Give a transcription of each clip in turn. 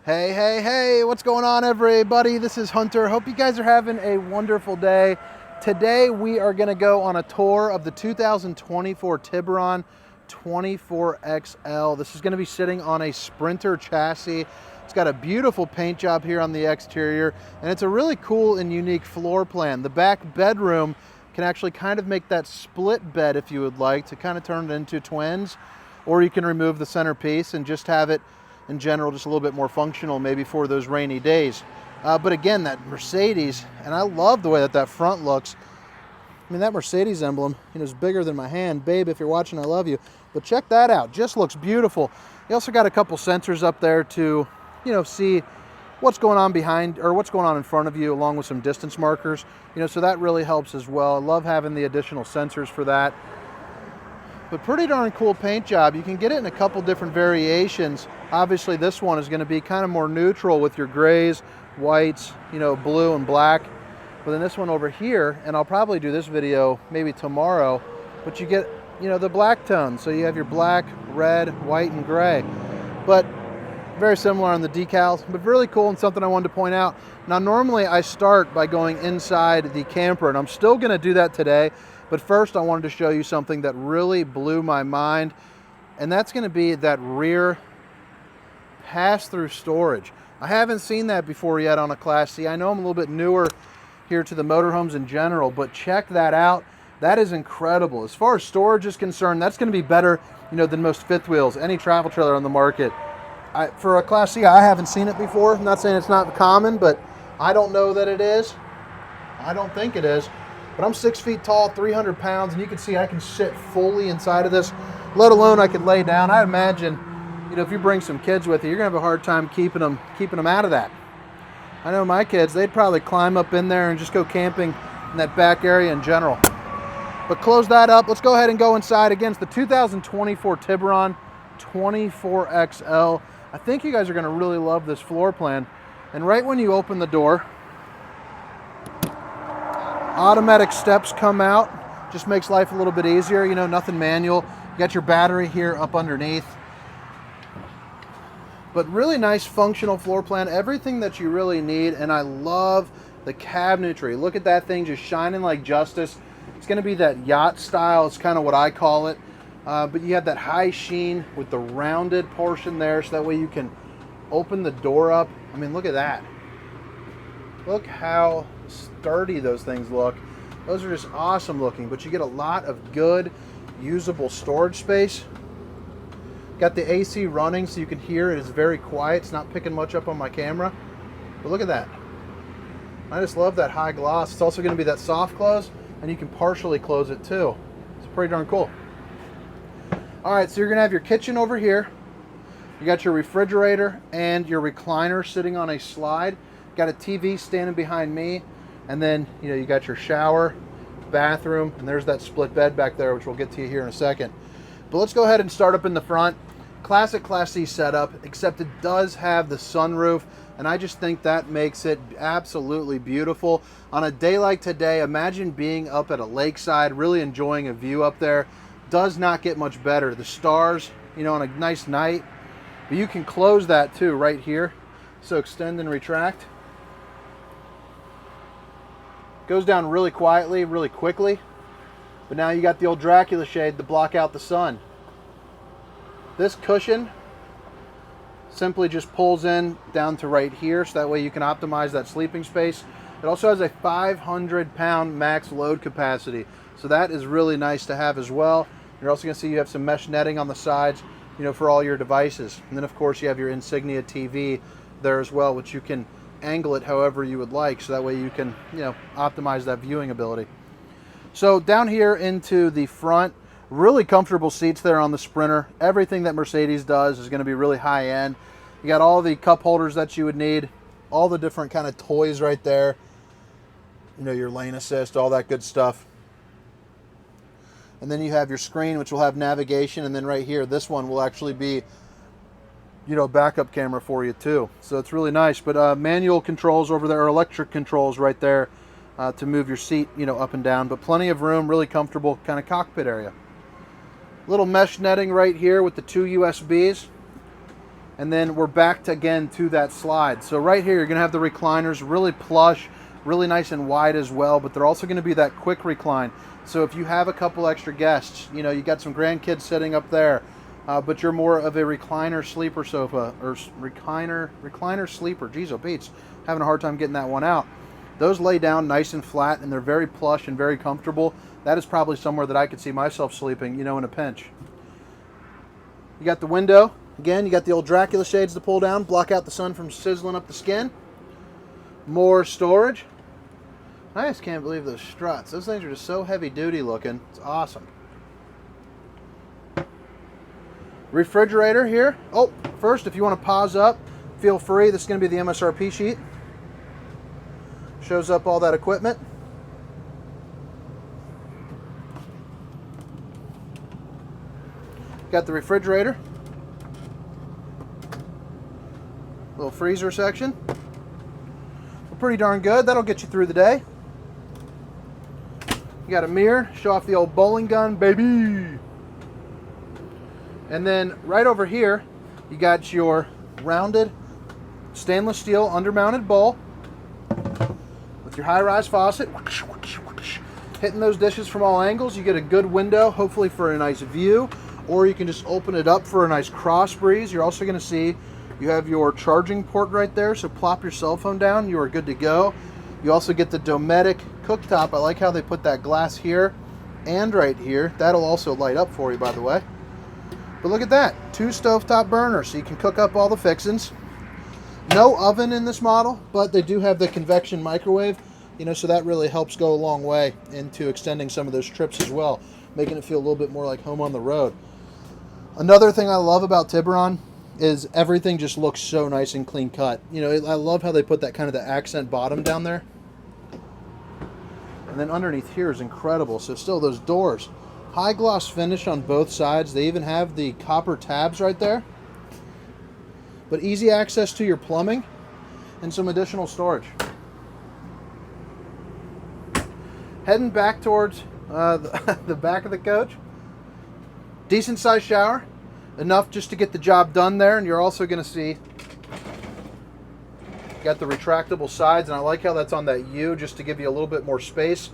Hey, hey, hey, what's going on, everybody? This is Hunter. Hope you guys are having a wonderful day. Today we are going to go on a tour of the 2024 Tiburon 24XL. This is going to be sitting on a Sprinter chassis. It's got a beautiful paint job here on the exterior, and it's a really cool and unique floor plan. The back bedroom can actually kind of make that split bed if you would like to kind of turn it into twins, or you can remove the centerpiece and just have it in general just a little bit more functional, maybe for those rainy days. But again, that Mercedes, and I love the way that that front looks. I mean, that Mercedes emblem, is bigger than my hand. Babe, if you're watching, I love you. But check that out, just looks beautiful. You also got a couple sensors up there to, see what's going on behind, or what's going on in front of you, along with some distance markers. So that really helps as well. I love having the additional sensors for that. But pretty darn cool paint job. You can get it in a couple different variations. Obviously this one is going to be kind of more neutral with your grays, whites, blue and black. But then this one over here, and I'll probably do this video maybe tomorrow, but you get, the black tone. So you have your black, red, white, and gray. But very similar on the decals, but really cool, and something I wanted to point out. Now normally I start by going inside the camper, and I'm still going to do that today. But first I wanted to show you something that really blew my mind, and that's going to be that rear pass-through storage. I haven't seen that before yet on a Class C. I know I'm a little bit newer here to the motorhomes in general, but check that out. That is incredible. As far as storage is concerned, that's going to be better, than most fifth wheels, any travel trailer on the market. For a Class C, I haven't seen it before. I'm not saying it's not common, but I don't know that it is. I don't think it is. But I'm 6 feet tall, 300 pounds, and you can see I can sit fully inside of this, let alone I could lay down. I imagine, if you bring some kids with you, you're going to have a hard time keeping them out of that. I know my kids, they'd probably climb up in there and just go camping in that back area in general. But close that up. Let's go ahead and go inside. Again, it's the 2024 Tiburon 24XL. I think you guys are going to really love this floor plan. And right when you open the door, automatic steps come out. Just makes life a little bit easier. Nothing manual. You got your battery here up underneath. But really nice functional floor plan. Everything that you really need. And I love the cabinetry. Look at that thing just shining like justice. It's going to be that yacht style. It's kind of what I call it. But you have that high sheen with the rounded portion there, so that way you can open the door up. I mean, look at that. Look how sturdy those things look. Those are just awesome looking, but you get a lot of good usable storage space. Got the AC running so you can hear it. It's very quiet. It's not picking much up on my camera, but look at that. I just love that high gloss. It's also going to be that soft close, and you can partially close it too. It's pretty darn cool. All right, so you're going to have your kitchen over here. You got your refrigerator and your recliner sitting on a slide. Got a TV standing behind me, and then you got your shower, bathroom, and there's that split bed back there, which we'll get to you here in a second. But let's go ahead and start up in the front. Classic Class C setup, except it does have the sunroof, and I just think that makes it absolutely beautiful. On a day like today, imagine being up at a lakeside, really enjoying a view up there. Does not get much better. The stars, on a nice night. But you can close that too right here. So extend and retract. Goes down really quietly, really quickly. But now you got the old Dracula shade to block out the sun. This cushion simply just pulls in down to right here, so that way you can optimize that sleeping space. It also has a 500-pound max load capacity, so that is really nice to have as well. You're also going to see you have some mesh netting on the sides, for all your devices. And then of course you have your Insignia TV there as well, which you can angle it however you would like, so that way you can optimize that viewing ability. So down here into the front, really comfortable seats there on the Sprinter. Everything that Mercedes does is going to be really high end. You got all the cup holders that you would need, all the different kind of toys right there, your lane assist, all that good stuff. And then you have your screen, which will have navigation, and then right here, this one will actually be backup camera for you too. So it's really nice. But manual controls over there, or electric controls right there to move your seat, up and down. But plenty of room, really comfortable kind of cockpit area. Little mesh netting right here with the two USBs. And then we're back to, again, to that slide. So right here, you're gonna have the recliners, really plush, really nice and wide as well, but they're also gonna be that quick recline. So if you have a couple extra guests, you know, you got some grandkids sitting up there, but you're more of a recliner sleeper sofa, or recliner sleeper. Geez, oh Pete's having a hard time getting that one out. Those lay down nice and flat, and they're very plush and very comfortable. That is probably somewhere that I could see myself sleeping, you know, in a pinch. You got the window. Again, you got the old Dracula shades to pull down, block out the sun from sizzling up the skin. More storage. I just can't believe those struts. Those things are just so heavy duty looking. It's awesome. Refrigerator here. Oh, first, if you want to pause up, feel free. This is going to be the MSRP sheet. Shows up all that equipment. Got the refrigerator. Little freezer section. Well, pretty darn good. That'll get you through the day. You got a mirror. Show off the old bowling gun, baby. And then right over here, you got your rounded stainless steel undermounted bowl with your high-rise faucet. Hitting those dishes from all angles. You get a good window, hopefully for a nice view, or you can just open it up for a nice cross breeze. You're also going to see you have your charging port right there, so plop your cell phone down, you are good to go. You also get the Dometic cooktop. I like how they put that glass here and right here. That'll also light up for you, by the way. But look at that, 2 stovetop burners, so you can cook up all the fixins. No oven in this model, but they do have the convection microwave, you know, so that really helps go a long way into extending some of those trips as well, making it feel a little bit more like home on the road. Another thing I love about Tiburon is everything just looks so nice and clean cut. You know, I love how they put that kind of the accent bottom down there. And then underneath here is incredible. So still those doors, high gloss finish on both sides. They even have the copper tabs right there. But easy access to your plumbing and some additional storage. Heading back towards the back of the coach. Decent sized shower. Enough just to get the job done there, and you're also going to see got the retractable sides, and I like how that's on that U just to give you a little bit more space.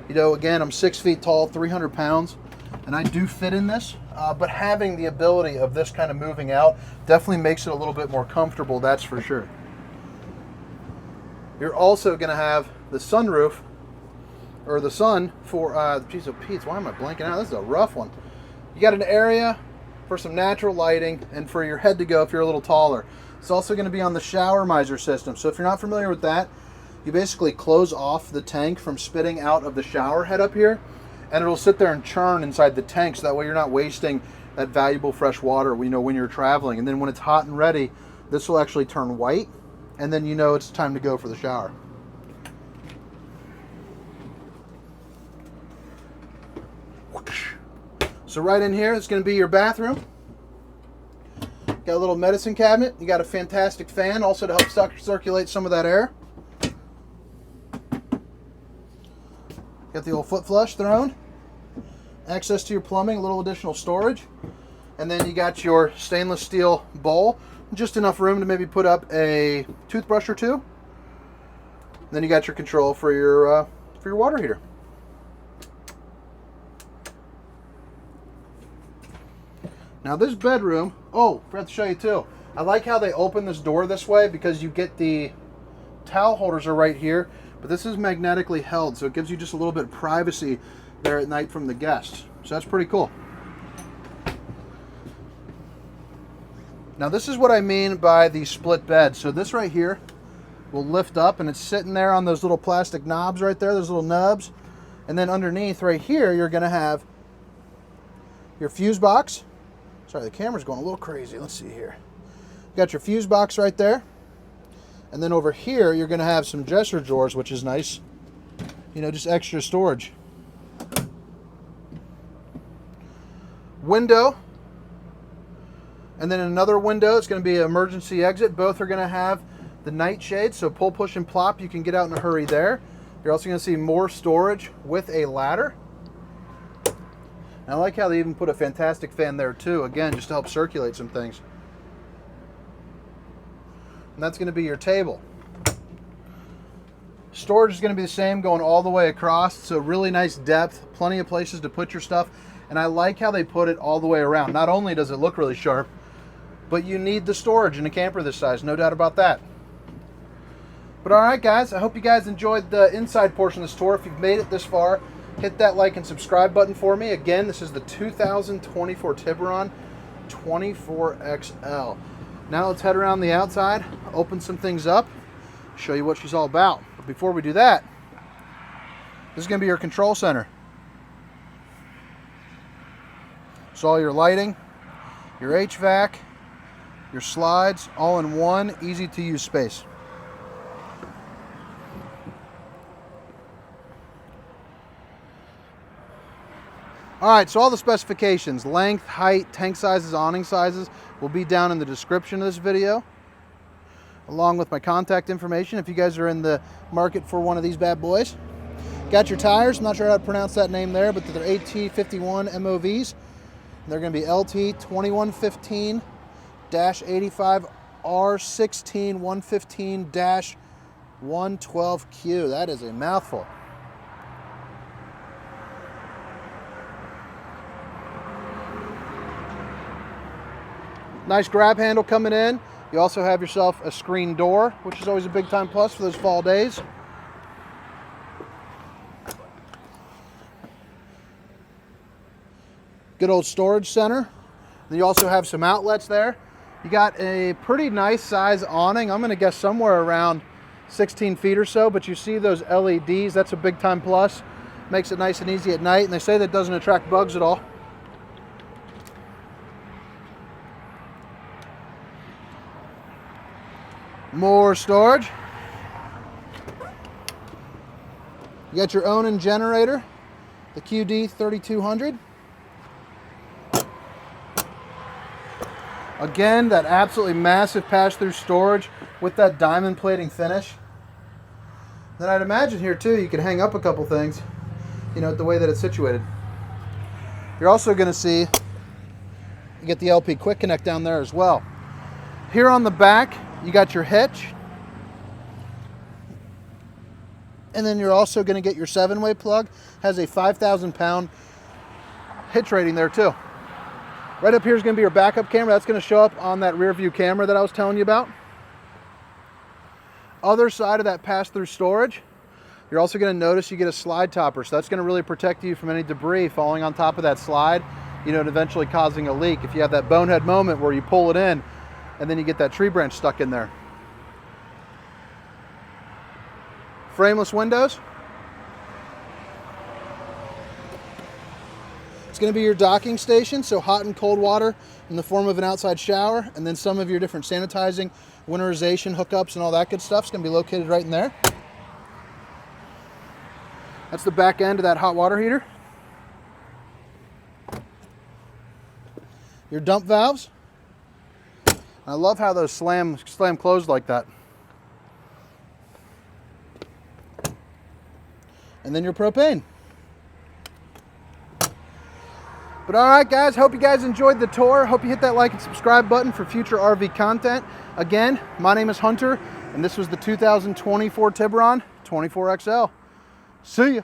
You know, again, I'm 6 feet tall, 300 pounds, and I do fit in this, but having the ability of this kind of moving out definitely makes it a little bit more comfortable, that's for sure. You're also going to have the sunroof, or the sun for, geez, oh Pete, why am I blanking out? This is a rough one. You got an area for some natural lighting and for your head to go if you're a little taller. It's also going to be on the shower miser system. So if you're not familiar with that, you basically close off the tank from spitting out of the shower head up here, and it'll sit there and churn inside the tank, so that way you're not wasting that valuable fresh water, you know, when you're traveling. And then when it's hot and ready, this will actually turn white, and then you know it's time to go for the shower. So right in here is going to be your bathroom. Got a little medicine cabinet. You got a fantastic fan also to help circulate some of that air. Got the old foot flush throne. Access to your plumbing, a little additional storage. And then you got your stainless steel bowl. Just enough room to maybe put up a toothbrush or two. Then you got your control for your water heater. Now this bedroom, oh, forgot to show you too. I like how they open this door this way because you get the towel holders are right here, but this is magnetically held, so it gives you just a little bit of privacy there at night from the guests. So that's pretty cool. Now this is what I mean by the split bed. So this right here will lift up, and it's sitting there on those little plastic knobs right there, those little nubs. And then underneath right here, you're gonna have your fuse box. Sorry, the camera's going a little crazy. Let's see here. You got your fuse box right there. And then over here, you're going to have some dresser drawers, which is nice. You know, just extra storage. Window. And then another window. It's going to be an emergency exit. Both are going to have the night shade. So pull, push, and plop. You can get out in a hurry there. You're also going to see more storage with a ladder. And I like how they even put a fantastic fan there too, again, just to help circulate some things. and that's going to be your table. Storage is going to be the same, going all the way across, so really nice depth, plenty of places to put your stuff, and I like how they put it all the way around. Not only does it look really sharp, but you need the storage in a camper this size, no doubt about that. But all right, guys, I hope you guys enjoyed the inside portion of this tour. If you've made it this far, hit that like and subscribe button for me. Again, this is the 2024 Tiburon 24XL. Now let's head around the outside, open some things up, show you what she's all about. But before we do that, this is going to be your control center. So all your lighting, your HVAC, your slides, all in one easy to use space. All right, so all the specifications, length, height, tank sizes, awning sizes will be down in the description of this video, along with my contact information if you guys are in the market for one of these bad boys. Got your tires, I'm not sure how to pronounce that name there, but they're AT51 MOVs. They're going to be LT 2115-85R16-115-112Q. That is a mouthful. Nice grab handle coming in. You also have yourself a screen door, which is always a big time plus for those fall days. Good old storage center. Then you also have some outlets there. You got a pretty nice size awning. I'm going to guess somewhere around 16 feet or so, but you see those LEDs, that's a big time plus. Makes it nice and easy at night, and they say that doesn't attract bugs at all. More storage. You got your Awning generator, the QD 3200. Again, that absolutely massive pass-through storage with that diamond plating finish. Then I'd imagine here too, you could hang up a couple things, you know, the way that it's situated. You're also going to see, you get the LP Quick Connect down there as well. Here on the back, you got your hitch. And then you're also going to get your 7-way plug. Has a 5,000 pound hitch rating there too. Right up here is going to be your backup camera. That's going to show up on that rear view camera that I was telling you about. Other side of that pass-through storage, you're also going to notice you get a slide topper. So that's going to really protect you from any debris falling on top of that slide, you know, and eventually causing a leak. If you have that bonehead moment where you pull it in and then you get that tree branch stuck in there. Frameless windows. It's going to be your docking station, so hot and cold water in the form of an outside shower, and then some of your different sanitizing, winterization hookups and all that good stuff is going to be located right in there. That's the back end of that hot water heater. Your dump valves. I love how those slam closed like that. And then your propane. But all right, guys, hope you guys enjoyed the tour. Hope you hit that like and subscribe button for future RV content. Again, my name is Hunter, and this was the 2024 Tiburon 24XL. See ya.